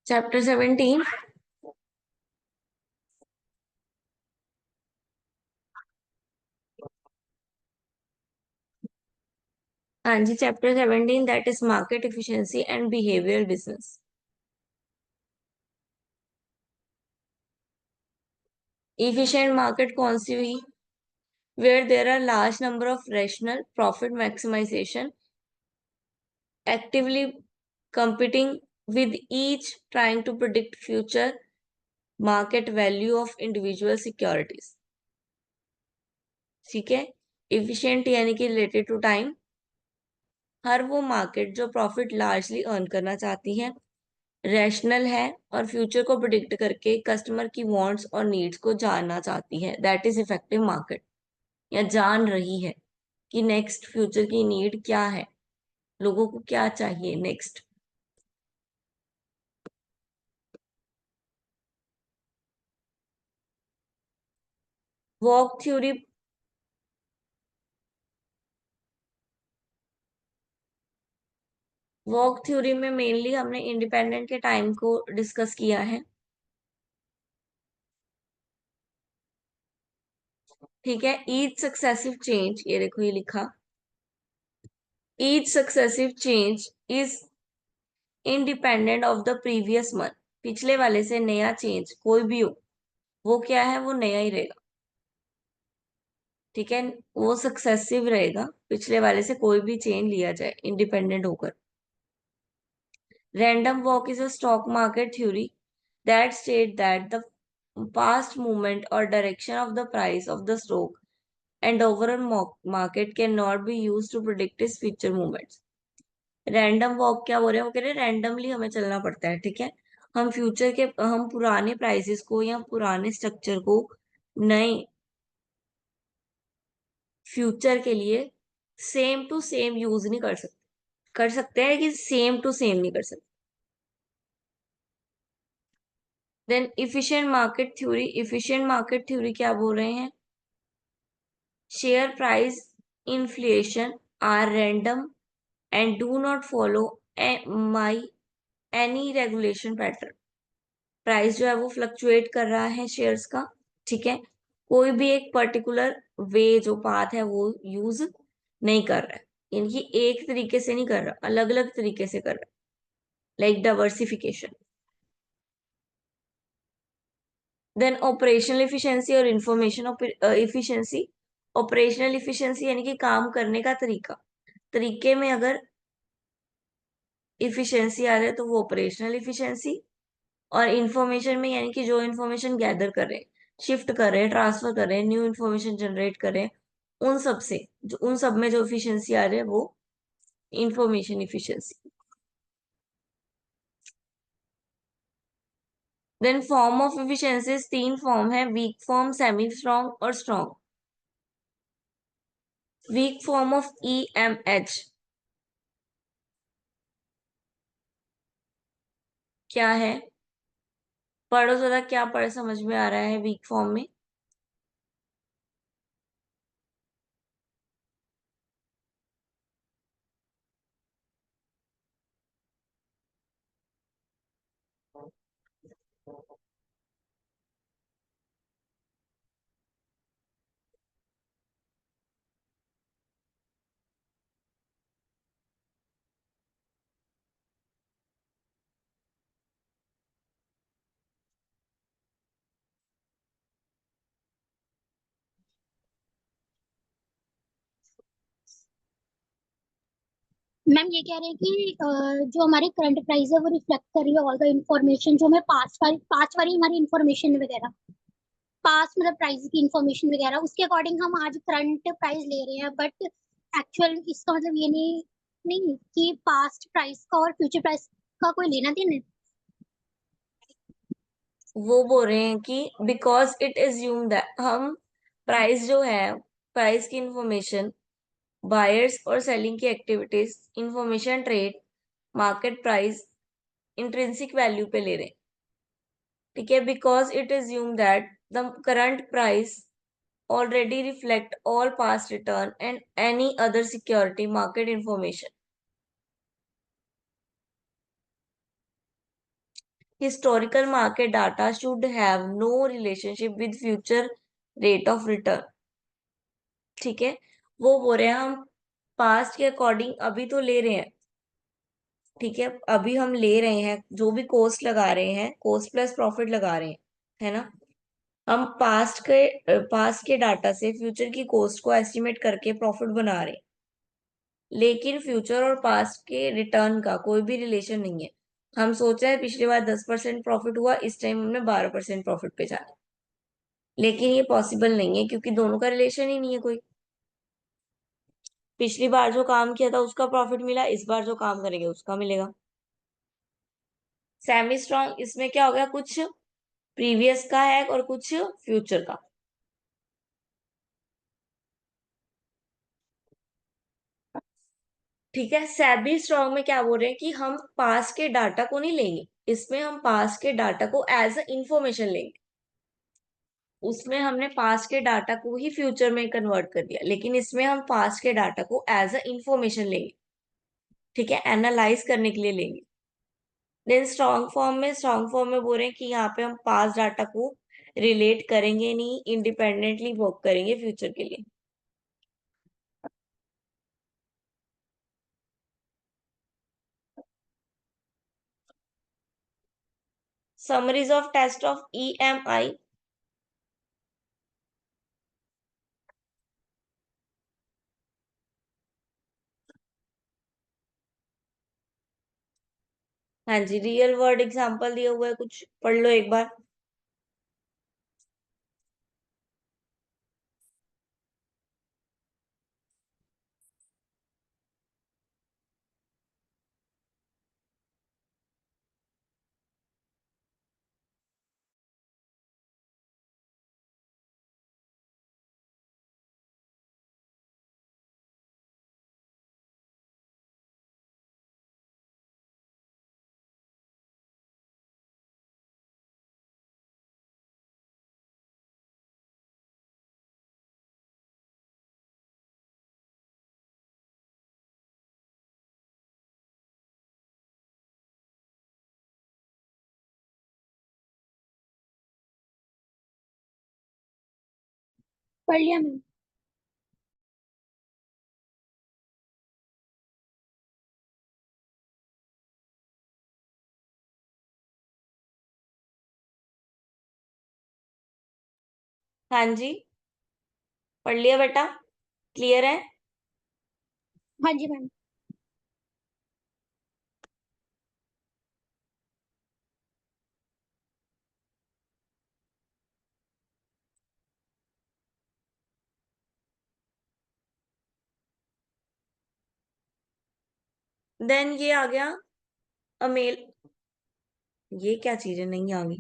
Chapter 17। हाँ जी, chapter 17 that is market efficiency and behaviour business. Efficient market कौन सी हुई? Where there are large number of rational profit maximization actively competing with each trying to predict future market value of individual securities। ठीक है। Efficient यानी कि related to time. हर वो market जो profit largely earn करना चाहती है, रैशनल है और फ्यूचर को प्रिडिक्ट करके कस्टमर की वांट्स और नीड्स को जानना चाहती है, दैट इज इफेक्टिव मार्केट। या जान रही है कि नेक्स्ट फ्यूचर की नीड क्या है, लोगों को क्या चाहिए next. Walk theory. Walk theory में मेनली हमने इंडिपेंडेंट के टाइम को डिस्कस किया है। ठीक है। ईच सक्सेसिव चेंज, ये देखो ये लिखा, each successive change is independent of the previous one. पिछले वाले से नया चेंज कोई भी हो, वो क्या है, वो नया ही रहेगा। ठीक है। वो सक्सेसिव रहेगा, पिछले वाले से कोई भी चेंज लिया जाए इंडिपेंडेंट होकर। Random walk is a stock market theory that state that the past movement or direction of the price of the stock and overall market cannot be used to predict its future movements। Random walk क्या बोल रहे हैं? वो कह रहे हैं randomly हमें चलना पड़ता है। ठीक है। हम पुराने प्राइसेस को या पुराने स्ट्रक्चर को नए फ्यूचर के लिए सेम टू सेम यूज नहीं कर सकते। कर सकते हैं लेकिन सेम टू सेम नहीं कर सकते। Then efficient market theory. Efficient market theory क्या बोल रहे हैं? Share price inflation are random and do not follow my any regulation pattern. Price जो है वो फ्लक्चुएट कर रहा है शेयर्स का। ठीक है। कोई भी एक पर्टिकुलर वे जो पाथ है वो यूज नहीं कर रहा है, यानी कि एक तरीके से नहीं कर रहा, अलग अलग तरीके से कर रहा है, like diversification. Then operational efficiency और इंफॉर्मेशन इफिशिएंसी। ऑपरेशनल इफिशिएंसी यानी कि काम करने का तरीके में अगर इफिशिएंसी आ रहा है तो वो ऑपरेशनल इफिशिएंसी। और इंफॉर्मेशन में यानी कि जो इंफॉर्मेशन गैदर कर रहे हैं, शिफ्ट कर रहे हैं, ट्रांसफर कर रहे हैं, न्यू इंफॉर्मेशन जनरेट कर रहे हैं, उन सब में जो इफिशिएंसी आ रही है वो information efficiency. Then form of efficiencies तीन फॉर्म है, वीक फॉर्म, सेमी स्ट्रॉन्ग और strong. Weak form of EMH क्या है? पढ़ो जरा, क्या पढ़ समझ में आ रहा है वीक फॉर्म में? मैम ये कह रहे हैं कि जो हमारी करंट प्राइस है वो रिफ्लेक्ट कर रही है ऑल द इंफॉर्मेशन जो हमें पास वाली हमारी इंफॉर्मेशन वगैरह, पास मतलब प्राइस की इंफॉर्मेशन वगैरह, उसके अकॉर्डिंग हम आज करंट प्राइस ले रहे हैं। बट एक्चुअल इसका मतलब ये नहीं नहीं कि पास्ट प्राइस का और फ्यूचर प्राइस का कोई लेना देना है। वो बोल रहे हैं कि बिकॉज इट एज्यूम दैट हम प्राइस जो है, प्राइस की इंफॉर्मेशन, बायर्स और सेलिंग की activities, information trade, market price, intrinsic value पे ले रहे हैं। ठीक है। Because it assume that the current price already reflect all past return and any other security market information. historical market data should have no relationship with future rate of return। ठीक है, वो बोल रहे हैं हम पास्ट के according अभी तो ले रहे हैं, ठीक है, अभी हम ले रहे हैं जो भी कॉस्ट लगा रहे हैं, कॉस्ट प्लस प्रॉफिट लगा रहे हैं, है ना। हम पास्ट के डाटा से फ्यूचर की कॉस्ट को एस्टिमेट करके प्रॉफिट बना रहे हैं, लेकिन फ्यूचर और पास्ट के रिटर्न का कोई भी रिलेशन नहीं है। हम सोच रहे हैं पिछली बार 10% प्रॉफिट हुआ, इस टाइम हमने 12% प्रॉफिट पे जाना है, लेकिन ये पॉसिबल नहीं है क्योंकि दोनों का रिलेशन ही नहीं है कोई। पिछली बार जो काम किया था उसका प्रॉफिट मिला, इस बार जो काम करेंगे उसका मिलेगा। सेमी स्ट्रॉन्ग इसमें क्या हो गया, कुछ प्रीवियस का है और कुछ फ्यूचर का। ठीक है, सेबी स्ट्रॉन्ग में क्या बोल रहे हैं कि हम पास के डाटा को नहीं लेंगे, इसमें हम पास के डाटा को एज अ इंफॉर्मेशन लेंगे। उसमें हमने पास के डाटा को ही फ्यूचर में कन्वर्ट कर दिया, लेकिन इसमें हम पास के डाटा को एज अ इंफॉर्मेशन लेंगे, ठीक है, एनालाइज करने के लिए लेंगे। देन स्ट्रॉन्ग फॉर्म में बोल रहे हैं कि यहाँ पे हम पास डाटा को रिलेट करेंगे नहीं, इंडिपेंडेंटली वर्क करेंगे फ्यूचर के लिए। Summaries of test of EMI. हाँ जी, रियल वर्ल्ड एग्जांपल दिया हुआ है, कुछ पढ़ लो एक बार। पढ़ लिया मैम। हाँ जी, पढ़ लिया बेटा, क्लियर है। हाँ जी मैम। देन ये आ गया अमेल, ये क्या चीज है, नहीं आ गई।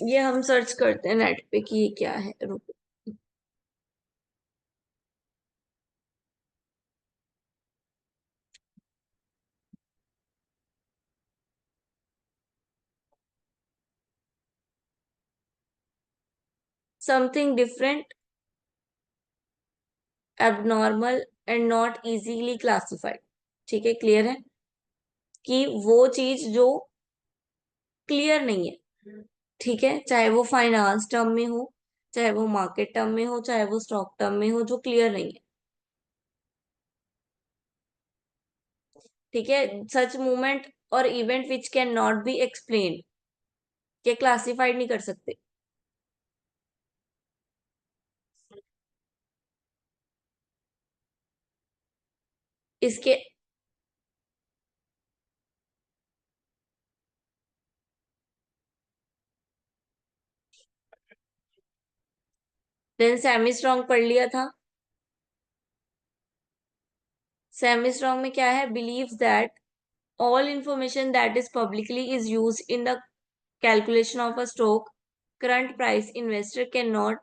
ये हम सर्च करते हैं नेट पे कि ये क्या है, रुको। Something different, abnormal and not easily classified. ठीक है, क्लियर है कि वो चीज जो क्लियर नहीं है, ठीक है, चाहे वो फाइनेंस टर्म में हो, चाहे वो मार्केट टर्म में हो, चाहे वो स्टॉक टर्म में हो, जो क्लियर नहीं है। ठीक है, सच मूवमेंट और event which can not be explain, ये क्लासिफाइड नहीं कर सकते। इसके देन सेमी स्ट्रॉन्ग पढ़ लिया था। सेमी स्ट्रॉन्ग में क्या है, believe that all information that is publicly is used in the calculation of a stock current price। Investor cannot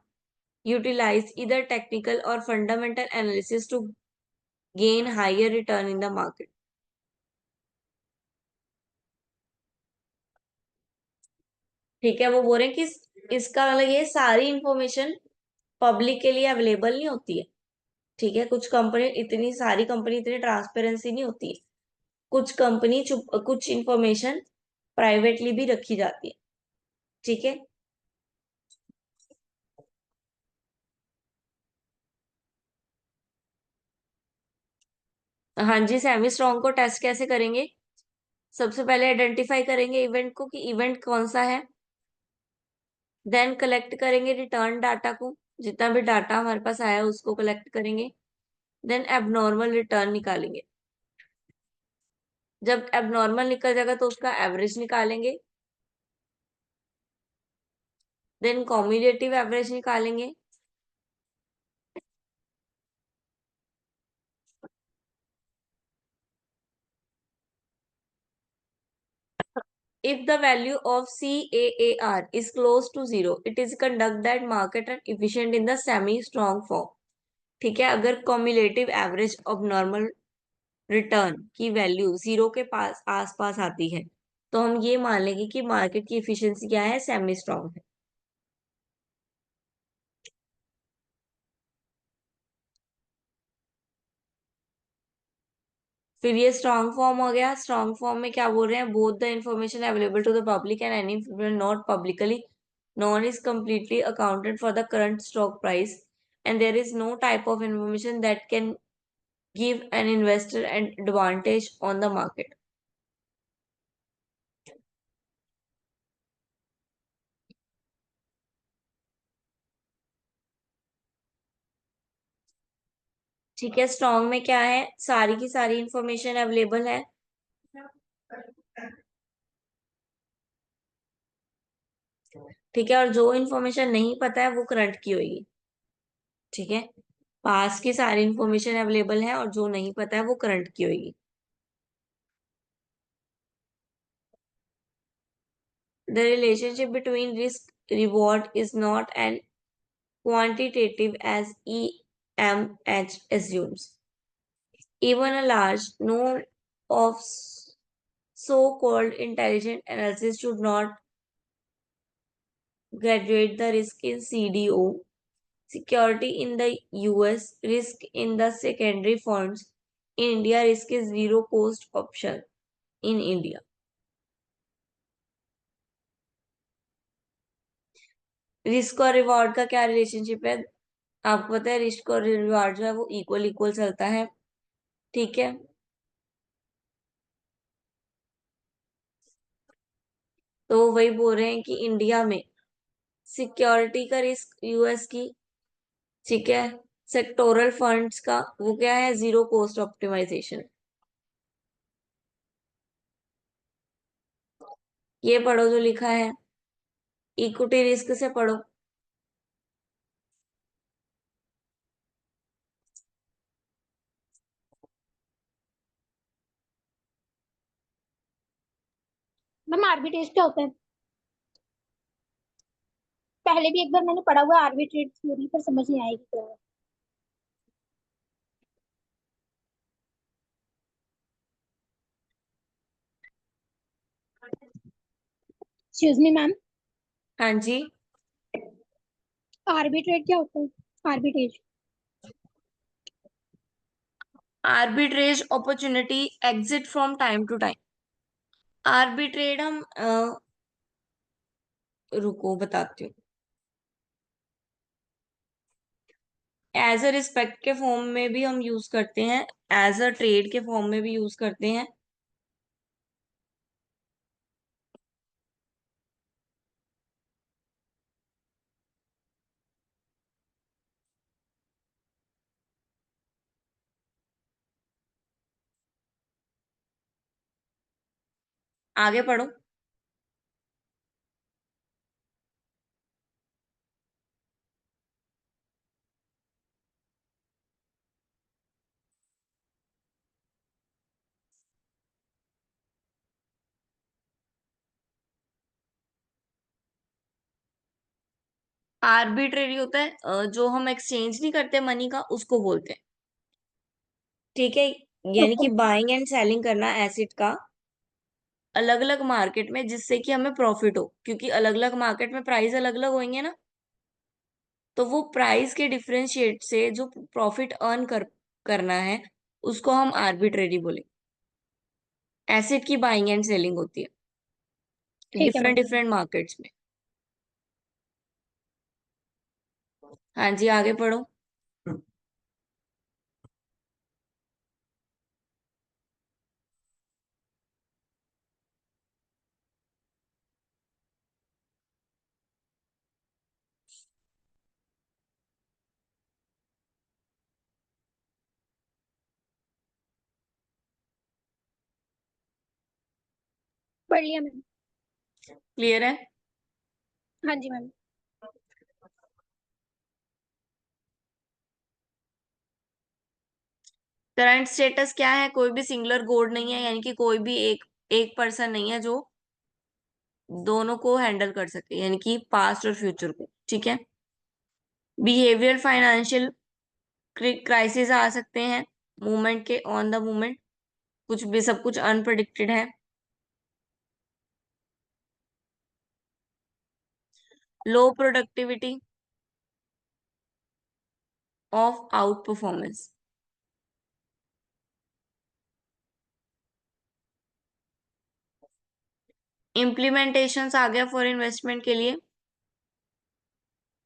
utilize either technical or fundamental analysis to gain higher return in the market। ठीक है, वो बोल रहे हैं कि इसका मतलब ये सारी इंफॉर्मेशन पब्लिक के लिए अवेलेबल नहीं होती है। ठीक है, कुछ कंपनी, इतनी सारी कंपनी इतनी ट्रांसपेरेंसी नहीं होती है। कुछ कंपनी कुछ इंफॉर्मेशन प्राइवेटली भी रखी जाती है। ठीक है। हाँ जी, सेमी स्ट्रॉन्ग को टेस्ट कैसे करेंगे? सबसे पहले आइडेंटिफाई करेंगे इवेंट को कि इवेंट कौन सा है। देन कलेक्ट करेंगे रिटर्न डाटा को, जितना भी डाटा हमारे पास आया उसको कलेक्ट करेंगे। देन एबनॉर्मल रिटर्न निकालेंगे। जब एबनॉर्मल निकल जाएगा तो उसका एवरेज निकालेंगे। देन कॉम्युलेटिव एवरेज निकालेंगे। If the value of CAAR is close to zero, it is conduct that market and efficient in the semi-strong form. ठीक है, अगर cumulative average of normal return की वैल्यू जीरो के पास आसपास आती है तो हम ये मान लेंगे कि मार्केट की इफिशियंसी क्या है, सेमी स्ट्रॉन्ग है। फिर ये स्ट्रॉन्ग फॉर्म हो गया। स्ट्रॉन्ग फॉर्म में क्या बोल रहे हैं? Both the information available to the public and any not publicly known is completely accounted for the current stock price and there is no type of information that can give an investor an advantage on the market. ठीक है, strong में क्या है? सारी की सारी information available है। ठीक है, और जो इंफॉर्मेशन नहीं पता है वो करंट की होगी। ठीक है, पास की सारी इंफॉर्मेशन अवेलेबल है और जो नहीं पता है वो करंट की होगी। The relationship between risk reward is not an quantitative as EMH assumes. Even a large number of so-called intelligent analysis should not graduate the risk in CDO, security in the US, risk in the secondary funds. In India, risk is zero cost option in India. Risk और reward का क्या relationship है? आपको पता है risk और reward जो है वो इक्वल इक्वल चलता है। ठीक है, तो वही बोल रहे हैं कि इंडिया में सिक्योरिटी का रिस्क यूएस की, ठीक है, सेक्टोरल फंड्स का वो क्या है, जीरो कॉस्ट ऑप्टिमाइजेशन। ये पढ़ो जो लिखा है। इक्विटी रिस्क से पढ़ो। मैम आर्बिट्रेज क्या होता है? पहले भी एक बार मैंने पढ़ा हुआ आर्बिट्रेज थ्योरी, पर समझ नहीं आएगी क्या है। एक्सक्यूज मी मैम, हाँ जी। आर्बिट्रेज क्या होता है? Arbitrage. Arbitrage opportunity exit from time to time. Arbitrage हम रुको बताती हूँ। एज अ रिस्पेक्ट के फॉर्म में भी हम यूज करते हैं, एज अ ट्रेड के फॉर्म में भी यूज करते हैं। आगे पढ़ो। आर्बिट्रेरी होता है जो हम एक्सचेंज नहीं करते मनी का, उसको बोलते हैं। ठीक है, यानी कि ओके। बाइंग एंड सेलिंग करना एसिड का अलग अलग मार्केट में, जिससे कि हमें प्रॉफिट हो, क्योंकि अलग अलग मार्केट में प्राइस अलग अलग होंगे ना, तो वो प्राइस के डिफरेंशिएट से जो प्रॉफिट अर्न करना है उसको हम आर्बिट्रेरी बोले। एसेट की बाइंग एंड सेलिंग होती है ठीक है डिफरेंट मैम। डिफरेंट मार्केट्स में। हाँ जी, आगे पढ़ो। पढ़ लिया मैम। क्लियर है? हाँ जी मैम। करंट स्टेटस क्या है? कोई भी सिंगुलर कोड नहीं है, यानी कि कोई भी एक एक पर्सन नहीं है जो दोनों को हैंडल कर सके, यानी कि पास्ट और फ्यूचर को। ठीक है। बिहेवियर फाइनेंशियल क्राइसिस आ सकते हैं मूवमेंट के, ऑन द मूवमेंट, कुछ भी, सब कुछ अनप्रडिक्टेड है। Low productivity of outperformance. Implementations आ गया फॉर इन्वेस्टमेंट के लिए,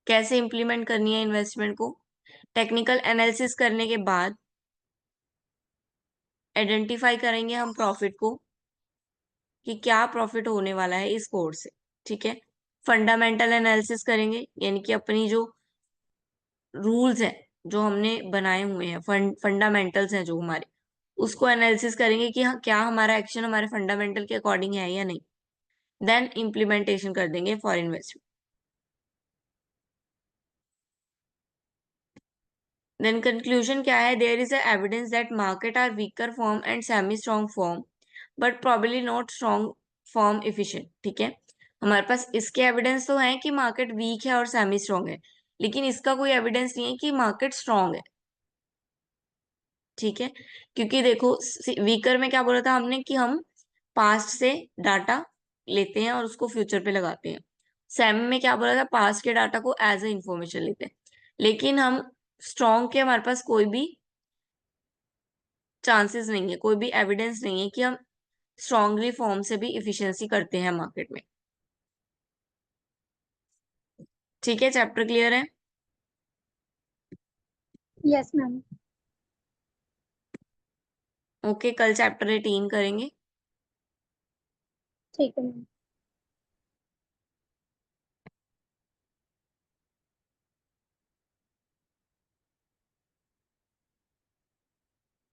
कैसे इंप्लीमेंट करनी है इन्वेस्टमेंट को। टेक्निकल एनालिसिस करने के बाद आइडेंटिफाई करेंगे हम प्रॉफिट को, कि क्या प्रॉफिट होने वाला है इस कोर्स से। ठीक है। फंडामेंटल एनालिसिस करेंगे, यानी कि अपनी जो रूल्स हैं जो हमने बनाए हुए हैं, फंडामेंटल्स हैं जो हमारे, उसको एनालिसिस करेंगे कि हाँ, क्या हमारा एक्शन हमारे फंडामेंटल के अकॉर्डिंग है या नहीं। देन इम्प्लीमेंटेशन कर देंगे फॉर इन्वेस्टमेंट। देन कंक्लूजन क्या है? There is evidence that market are weaker form and semi strong form, but probably not strong form efficient. ठीक है। हमारे पास इसके एविडेंस तो है कि मार्केट वीक है और सेमी स्ट्रॉन्ग है, लेकिन इसका कोई एविडेंस नहीं है कि मार्केट स्ट्रॉन्ग है। ठीक है। क्योंकि देखो, वीकर में क्या बोला था हमने, कि हम पास्ट से डाटा लेते हैं और उसको फ्यूचर पे लगाते हैं। सेम में क्या बोला था, पास्ट के डाटा को एज ए इंफॉर्मेशन लेते हैं। लेकिन हम स्ट्रॉन्ग के, हमारे पास कोई भी चांसेस नहीं है, कोई भी एविडेंस नहीं है कि हम स्ट्रांगली फॉर्म से भी इफिशिएंसी करते हैं मार्केट में। ठीक है, चैप्टर क्लियर है? Yes ma'am. ओके, कल चैप्टर 18 करेंगे। ठीक है मैम।